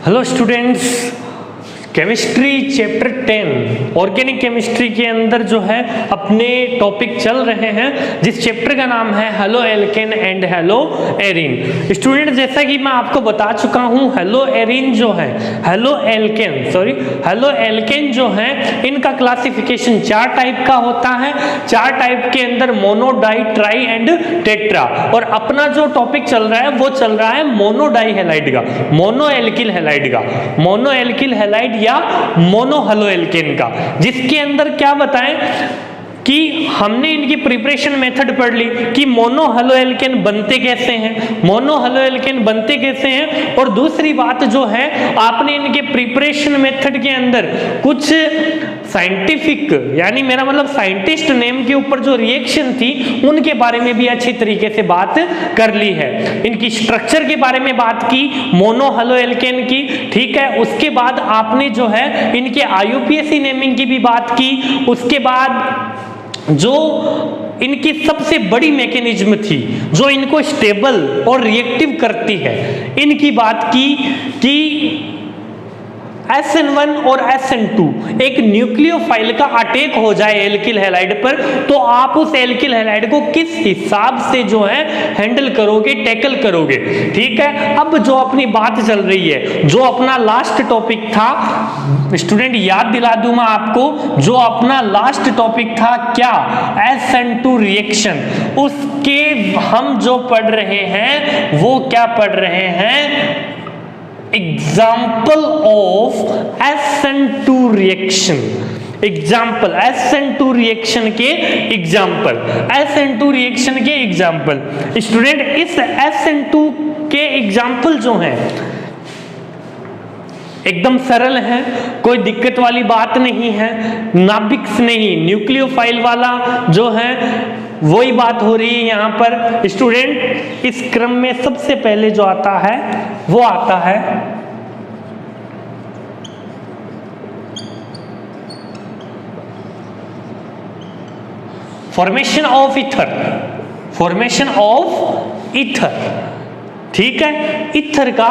Hello students, chemistry chapter 10 organic chemistry के अंदर जो है अपने टॉपिक चल रहे हैं, जिस चैप्टर का नाम है halo alkane and hello arene. Student, जैसा कि मैं आपको बता चुका हूं, हेलो एरीन जो है, हेलो एल्केन जो है, इनका क्लासिफिकेशन 4 टाइप का होता है। 4 टाइप के अंदर mono, di, tri and tetra. और अपना जो टॉपिक चल रहा है वो चल रहा है मोनो डाई हैलाइड का, मोनो एल्किल हैलाइड का, मोनो एल्किल हैलाइड या मोनो हेलो एल्केन का, जिसके अंदर क्या बताएं कि हमने इनकी प्रिपरेशन मेथड पढ़ ली कि मोनो हेलो एल्केन बनते कैसे हैं, मोनो हेलो एल्केन बनते कैसे हैं। और दूसरी बात जो है, आपने इनके प्रिपरेशन मेथड के अंदर कुछ साइंटिफिक, यानी मेरा मतलब साइंटिस्ट नेम के ऊपर जो रिएक्शन थी उनके बारे में भी अच्छी तरीके से बात कर ली है। इनकी स्ट्रक्चर के बारे में बात की, मोनो हेलो एल्केन की, ठीक है। उसके बाद आपने जो है इनके IUPAC नेमिंग की भी बात की। उसके बाद जो इनकी सबसे बड़ी मैकेनिज्म थी जो इनको स्टेबल और रिएक्टिव करती है, इनकी बात की कि SN1 और SN2 एक न्यूक्लियोफाइल का अटैक हो जाए एल्किल हैलाइड पर, तो आप उस एल्किल हैलाइड को किस हिसाब से जो है हैंडल करोगे, टैकल करोगे, ठीक है। अब जो अपनी बात चल रही है, जो अपना लास्ट टॉपिक था, स्टूडेंट याद दिला दूं मैं आपको, जो अपना लास्ट टॉपिक था क्या, SN2 रिएक्शन, उसके हम जो पढ़ रहे हैं वो क्या पढ़ रहे हैं, example of SN2 reaction, example SN2 reaction के एग्जाम्पल, SN2 रिएक्शन के एग्जाम्पल। स्टूडेंट, इस SN2 के एग्जाम्पल जो हैं एकदम सरल है, कोई दिक्कत वाली बात नहीं है, नाभिक्स नहीं, न्यूक्लियोफाइल वाला जो है वही बात हो रही है यहाँ पर। स्टूडेंट, इस क्रम में सबसे पहले जो आता है वो आता है formation of ether, formation of ether, ठीक है, ईथर का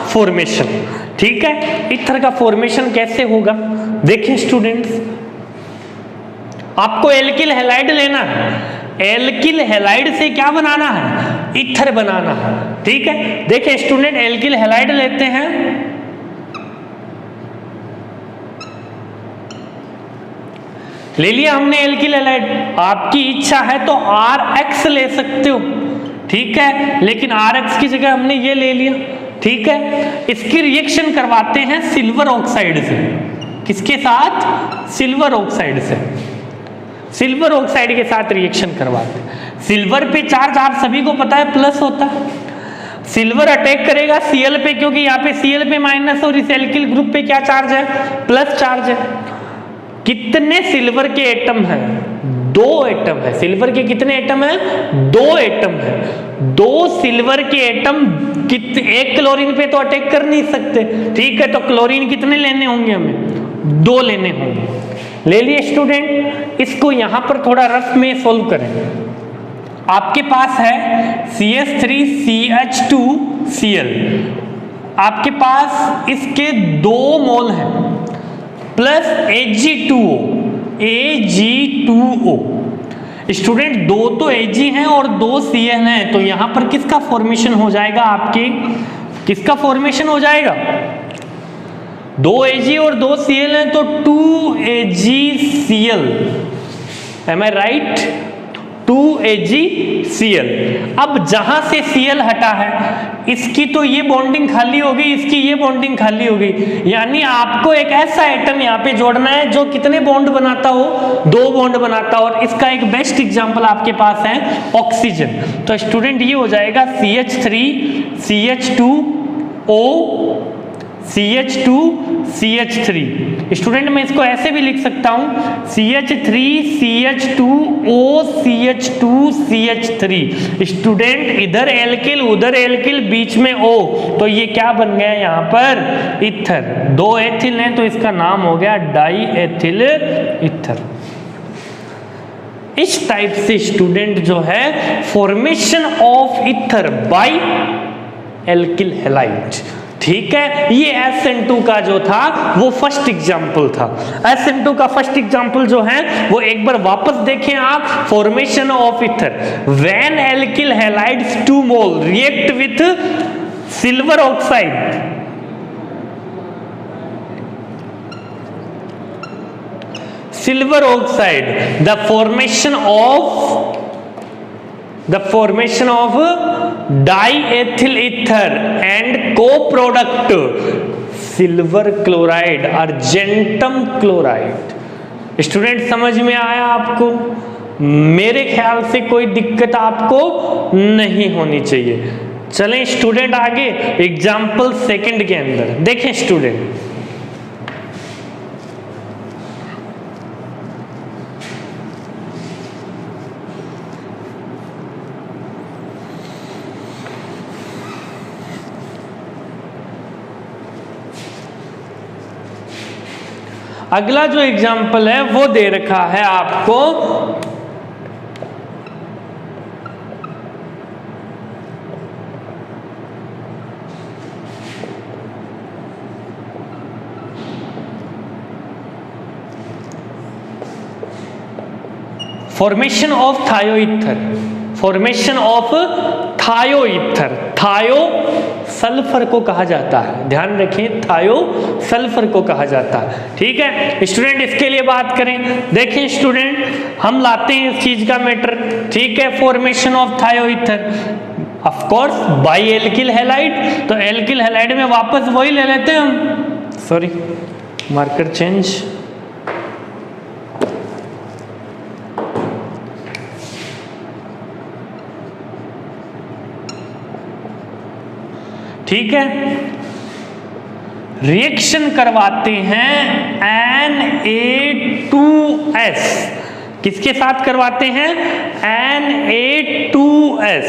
फॉर्मेशन, ठीक है। ईथर का फॉर्मेशन कैसे होगा, देखिए स्टूडेंट्स, आपको एल्किल हैलाइड लेना है, एल्किल हैलाइड से क्या बनाना है, ईथर बनाना है, ठीक है। देखिए स्टूडेंट, एल्किल हैलाइड लेते हैं, ले लिया हमने एल्किल हैलाइड, आपकी इच्छा है तो RX ले सकते हो, ठीक है, लेकिन RX की जगह हमने ये ले लिया, ठीक है। इसकी रिएक्शन करवाते हैं सिल्वर ऑक्साइड से, किसके साथ, सिल्वर ऑक्साइड से, सिल्वर ऑक्साइड के साथ रिएक्शन करवाते हैं। सिल्वर पे चार्ज आप सभी को पता है प्लस होता है, सिल्वर अटैक करेगा Cl पे, क्योंकि यहाँ पे Cl पे माइनस और इस एल्किल ग्रुप पे क्या चार्ज है, प्लस चार्ज है। कितने सिल्वर के एटम हैं, 2 एटम है, सिल्वर के कितने एटम हैं, 2 एटम है। 2 सिल्वर के एटम एक क्लोरीन पे तो अटैक कर नहीं सकते, ठीक है, तो क्लोरीन कितने लेने होंगे, हमें 2 लेने होंगे। ले लिए स्टूडेंट, इसको यहां पर थोड़ा रफ में सोल्व करें। आपके पास है CH3CH2Cl, आपके पास इसके 2 मोल हैं, प्लस Ag2O। स्टूडेंट, 2 तो Ag हैं और 2 Cl हैं, तो यहां पर किसका फॉर्मेशन हो जाएगा, आपके किसका फॉर्मेशन हो जाएगा, 2 Ag और 2 Cl हैं, तो 2AgCl, एम आई राइट, 2AgCl। अब जहां से Cl हटा है, इसकी तो ये बॉन्डिंग खाली हो गई, इसकी ये बॉन्डिंग खाली हो गई, यानी आपको एक ऐसा एटम यहाँ पे जोड़ना है जो कितने बॉन्ड बनाता हो, 2 बॉन्ड बनाता हो। और इसका एक बेस्ट एग्जांपल आपके पास है ऑक्सीजन। तो स्टूडेंट, ये हो जाएगा CH3CH2O CH2CH3। स्टूडेंट, मैं इसको ऐसे भी लिख सकता हूं, CH3CH2O CH2CH3। स्टूडेंट, इधर एल्किल उधर एल्किल, बीच में O, तो ये क्या बन गया यहाँ पर, ईथर। 2 एथिल हैं तो इसका नाम हो गया डाई एथिल ईथर। इस टाइप से स्टूडेंट जो है formation of ether by alkyl halide, ठीक है, ये SN2 का जो था वो फर्स्ट एग्जाम्पल था। SN2 का फर्स्ट एग्जाम्पल जो है वो एक बार वापस देखें आप, formation of ether when alkyl halides 2 mole react with silver oxide, silver oxide, the formation of diethyl ether and co-product silver chloride, argentum chloride। Student समझ में आया आपको? मेरे ख्याल से कोई दिक्कत आपको नहीं होनी चाहिए। चलें स्टूडेंट आगे एग्जाम्पल सेकंड के अंदर देखें स्टूडेंट, अगला जो एग्जाम्पल है वो दे रखा है आपको formation of thioether, formation of थायोईथर, थायो सल्फर को कहा जाता है, ध्यान रखें थायो सल्फर को कहा जाता है। ठीक है स्टूडेंट, इसके लिए बात करें, देखें स्टूडेंट हम लाते हैं इस चीज का मैटर। ठीक है, formation of थायोईथर of course by alkyl halide, तो एल्किल हैलाइड में वापस वही ले लेते हैं हम, सॉरी मार्कर चेंज, ठीक है, रिएक्शन करवाते हैं Na2S, किसके साथ करवाते हैं? Na2S।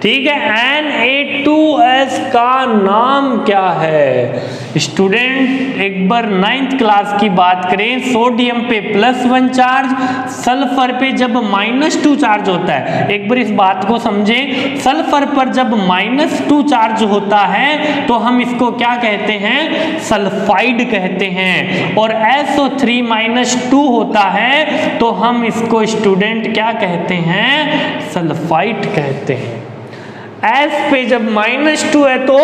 ठीक है, Na2S का नाम क्या है स्टूडेंट? एक बार 9th क्लास की बात करें, सोडियम पे +1 चार्ज, सल्फर पे जब -2 चार्ज होता है, एक बार इस बात को समझें, सल्फर पर जब -2 चार्ज होता है तो हम इसको क्या कहते हैं? सल्फाइड कहते हैं। और SO3 -2 होता है तो हम इसको स्टूडेंट क्या कहते हैं? सल्फाइड कहते हैं। S पे जब -2 है तो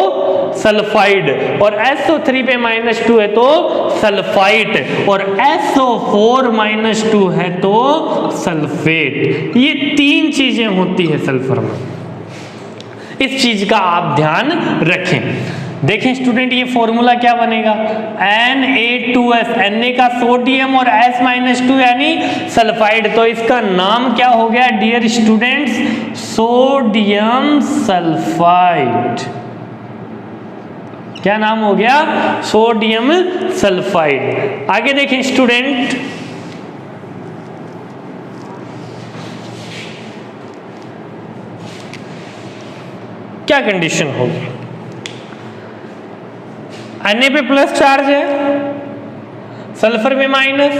सल्फाइड, और SO3 पे -2 है तो सल्फाइट, और SO4 -2 है तो सल्फेट। ये 3 चीजें होती है सल्फर में, इस चीज का आप ध्यान रखें। देखें स्टूडेंट ये फॉर्मूला क्या बनेगा? Na2S, Na का सोडियम और S -2 यानी सल्फाइड, तो इसका नाम क्या हो गया डियर स्टूडेंट्स? Sodium sulphide. क्या नाम हो गया? Sodium sulphide. आगे देखें स्टूडेंट, क्या कंडीशन होगी? Na पे प्लस चार्ज है, सल्फर पे माइनस,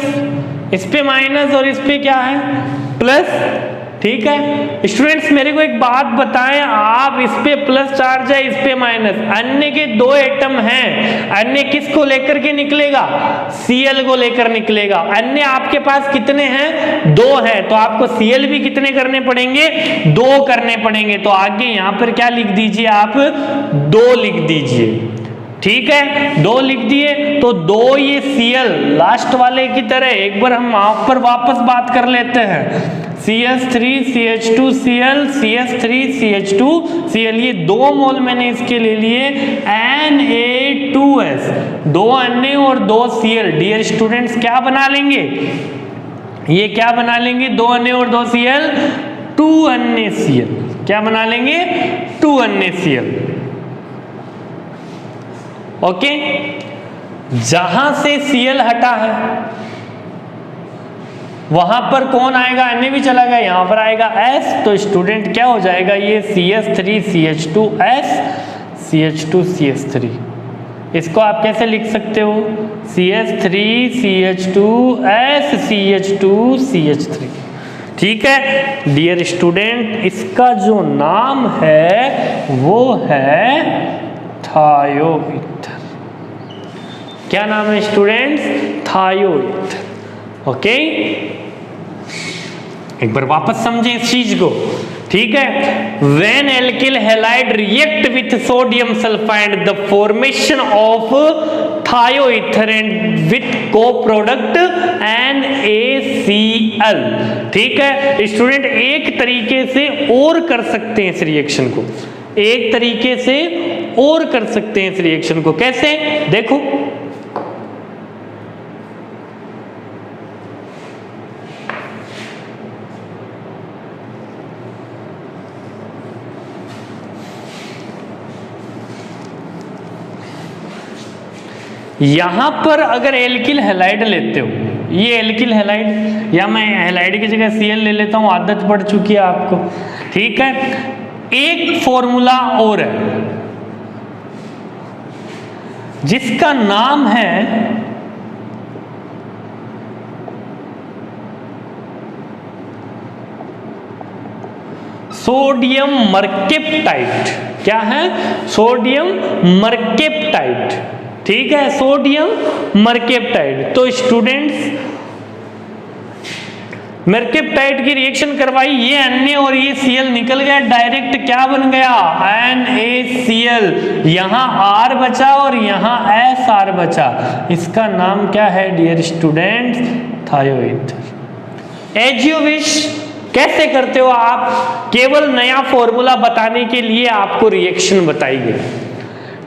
इस पे माइनस और इस पे क्या है? प्लस। ठीक है स्टूडेंट्स, मेरे को एक बात बताएं, आप इस पे प्लस चार्ज है, इस पे माइनस, अन्य के 2 एटम हैं, अन्य किसको लेकर के निकलेगा? Cl को लेकर निकलेगा। अन्य आपके पास कितने हैं? 2 हैं, तो आपको Cl भी कितने करने पड़ेंगे? 2 करने पड़ेंगे। तो आगे यहां पर क्या लिख दीजिए आप? 2 लिख दीजिए। ठीक है 2 लिख दिए, तो 2 ये Cl लास्ट वाले की तरह एक बार हम वहां पर वापस बात कर लेते हैं। CH3CH2Cl, CH3CH2Cl, ये 2 मोल मैंने इसके ले लिए। Na2S, 2 Na और 2 Cl। डियर स्टूडेंट्स क्या बना लेंगे? ये क्या बना लेंगे? 2 Na और 2 Cl, 2 NaCl। क्या बना लेंगे? 2 NaCl। ओके, जहां से Cl हटा है वहां पर कौन आएगा? Na भी चला गया, यहां पर आएगा S, तो स्टूडेंट क्या हो जाएगा? ये CH3CH2S, CH2CH3। इसको आप कैसे लिख सकते हो? CH3CH2S, CH2CH3। ठीक है डियर स्टूडेंट, इसका जो नाम है वो है थायोईथर। क्या नाम है स्टूडेंट्स? थायोईथर। ओके, एक बार वापस समझें इस चीज को, ठीक है। When alkyl halide react with sodium sulphide the formation of थायोईथर and with को प्रोडक्ट NaCl। ठीक है स्टूडेंट, एक तरीके से और कर सकते हैं इस रिएक्शन को, एक तरीके से और कर सकते हैं इस रिएक्शन को। कैसे? देखो, यहां पर अगर एल्किल हैलाइड लेते हो, ये एल्किल हैलाइड, या मैं हैलाइड की जगह Cl ले लेता हूं, आदत पड़ चुकी है आपको, ठीक है। एक फॉर्मूला और है जिसका नाम है सोडियम मर्केप्टाइड। क्या है? सोडियम मर्केप्टाइड। ठीक है, सोडियम मर्केप्टाइड। तो स्टूडेंट्स, मर्केप्टाइड की रिएक्शन करवाई, ये Na और ये Cl निकल गया, डायरेक्ट क्या बन गया? NaCl। यहां R बचा और यहां SR बचा। इसका नाम क्या है dear students? Thioether. As you wish. कैसे करते हो आप? केवल नया फॉर्मूला बताने के लिए आपको रिएक्शन बताई गई।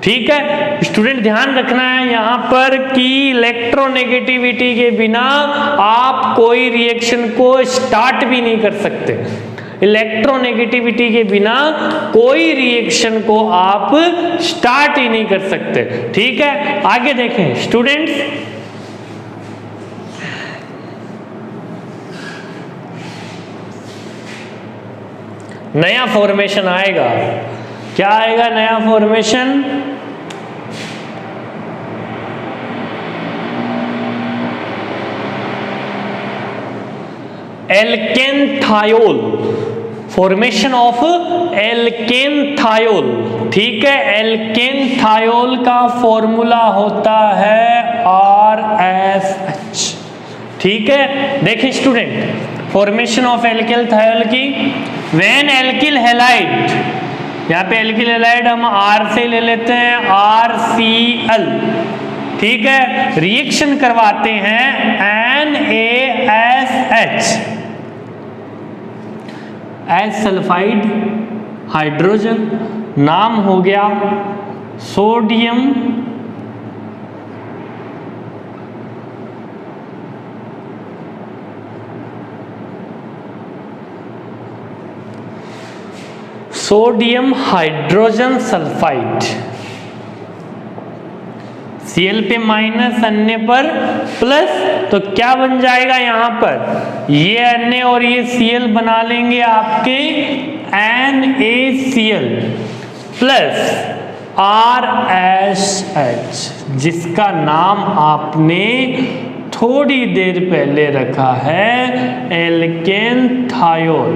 ठीक है स्टूडेंट, ध्यान रखना है यहां पर कि इलेक्ट्रोनेगेटिविटी के बिना आप कोई रिएक्शन को स्टार्ट भी नहीं कर सकते। इलेक्ट्रोनेगेटिविटी के बिना कोई रिएक्शन को आप स्टार्ट ही नहीं कर सकते। ठीक है, आगे देखें स्टूडेंट्स, नया फॉर्मेशन आएगा। क्या आएगा नया formation? Alkanethiol, formation of alkanethiol. ठीक है, एल्केनथायोल का फॉर्मूला होता है RSH। ठीक है, देखिए स्टूडेंट, फॉर्मेशन ऑफ एल्केनथायोल की, व्हेन एल्किल हैलाइड, यहाँ पे एल्किल हैलाइड हम R से ले लेते हैं, RCl। ठीक है, रिएक्शन करवाते हैं NaSH, एस सल्फाइड हाइड्रोजन, नाम हो गया sodium sodium hydrogen sulphide. Cl पे माइनस, Na पर प्लस, तो क्या बन जाएगा यहां पर? ये Na और ये Cl बना लेंगे आपके NaCl प्लस RSH, जिसका नाम आपने थोड़ी देर पहले रखा है एल्केनथायोल।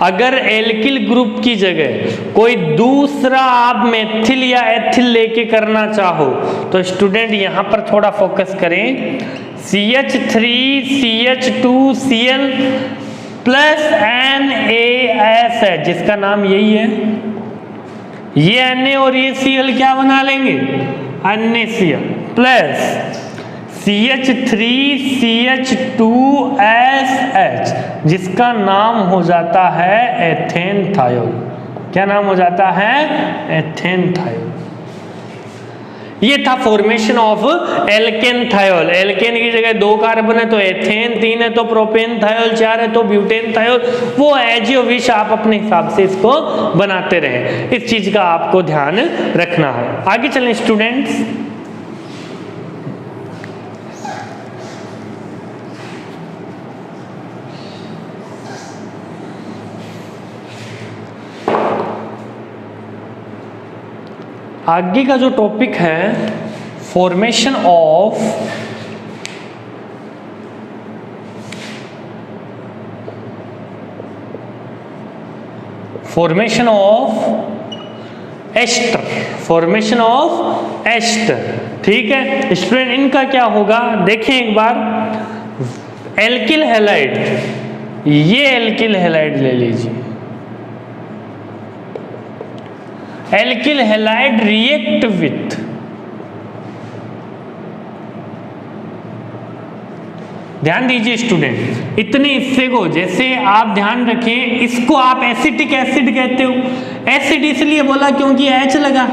अगर एल्किल ग्रुप की जगह कोई दूसरा आप मेथिल या एथिल लेके करना चाहो तो स्टूडेंट यहां पर थोड़ा फोकस करें। CH3CH2Cl प्लस NaS है, जिसका नाम यही है। ये Na और ये Cl क्या बना लेंगे? NaCl प्लस CH3CH2SH, जिसका नाम हो जाता है एथेनथायोल। क्या नाम हो जाता है? एथेनथायोल। ये था फॉर्मेशन ऑफ एल्केनथायोल। एल्केन की जगह 2 कार्बन है तो एथेन, 3 है तो प्रोपेनथायोल, 4 है तो ब्यूटेनथायोल। वो एज यू विश आप अपने हिसाब से इसको बनाते रहे। इस चीज का आपको ध्यान रखना है। आगे चलें स्टूडेंट्स, आगे का जो टॉपिक है formation of formation of ester, formation of ester. ठीक है स्टूडेंट, इनका क्या होगा देखें एक बार। एल्किल हैलाइड, ये एल्किल हैलाइड ले लीजिए, एल्किल हैलाइड रिएक्ट विथ, ध्यान दीजिए स्टूडेंट, इतने हिस्से को जैसे आप ध्यान रखें, इसको आप एसिटिक एसिड कहते हो। एसिड इसलिए बोला क्योंकि H लगा,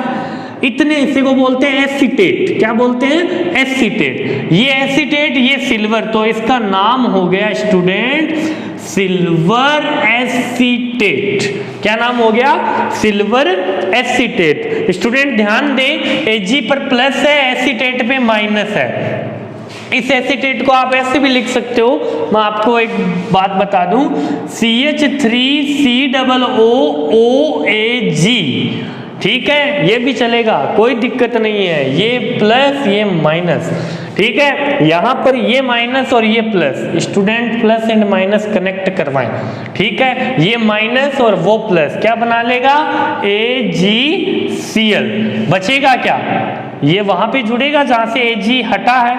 इतने हिस्से को बोलते हैं एसीटेट। क्या बोलते हैं? एसीटेट। ये एसीटेट, ये सिल्वर, तो इसका नाम हो गया स्टूडेंट सिल्वर एसीटेट। क्या नाम हो गया? Silver acetate. स्टूडेंट ध्यान दें, Ag पर प्लस है, एसीटेट पे माइनस है। इस एसीटेट को आप ऐसे भी लिख सकते हो, मैं आपको एक बात बता दूं, CH3COOAG। ठीक है, ये भी चलेगा, कोई दिक्कत नहीं है, ये प्लस ये माइनस। ठीक है, यहां पर ये माइनस और ये plus, student plus and minus connect करवाएं। ठीक है, ये माइनस और वो प्लस क्या बना लेगा? AgCl। बचेगा क्या? ये वहां पे जुड़ेगा जहां से Ag हटा है।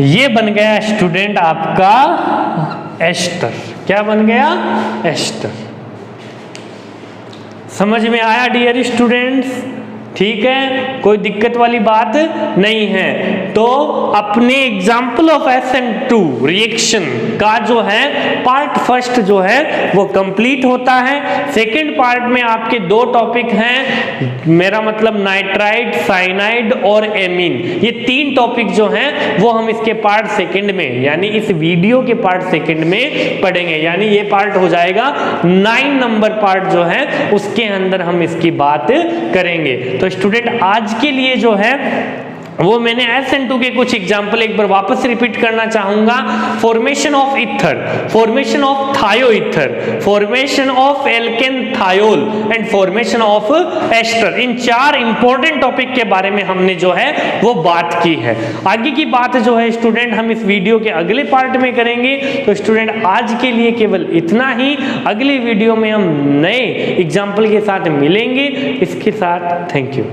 ये बन गया स्टूडेंट आपका एस्टर। क्या बन गया? एस्टर। समझ में आया डियर स्टूडेंट्स? ठीक है, कोई दिक्कत वाली बात नहीं है। तो अपने एग्जाम्पल ऑफ SN2 रिएक्शन का जो है पार्ट फर्स्ट जो है वो कंप्लीट होता है। सेकंड पार्ट में आपके दो टॉपिक हैं, मेरा मतलब नाइट्राइड, साइनाइड और एमीन। ये तीन टॉपिक जो हैं वो हम इसके पार्ट सेकंड में, यानी इस वीडियो के पार्ट सेकंड में पढ़ेंगे। यानी ये पार्ट हो जाएगा 9 नंबर पार्ट जो है उसके अंदर हम इसकी बात करेंगे। तो स्टूडेंट आज के लिए जो है वो मैंने SN2 के कुछ एग्जाम्पल एक बार वापस रिपीट करना चाहूंगा। Formation of ether, formation of thioether, formation of alkane thiol and formation of ester. इन 4 इंपॉर्टेंट टॉपिक के बारे में हमने जो है वो बात की है। आगे की बात जो है स्टूडेंट हम इस वीडियो के अगले पार्ट में करेंगे। तो स्टूडेंट आज के लिए केवल इतना ही, अगली वीडियो में हम नए एग्जाम्पल के साथ मिलेंगे। इसके साथ थैंक यू।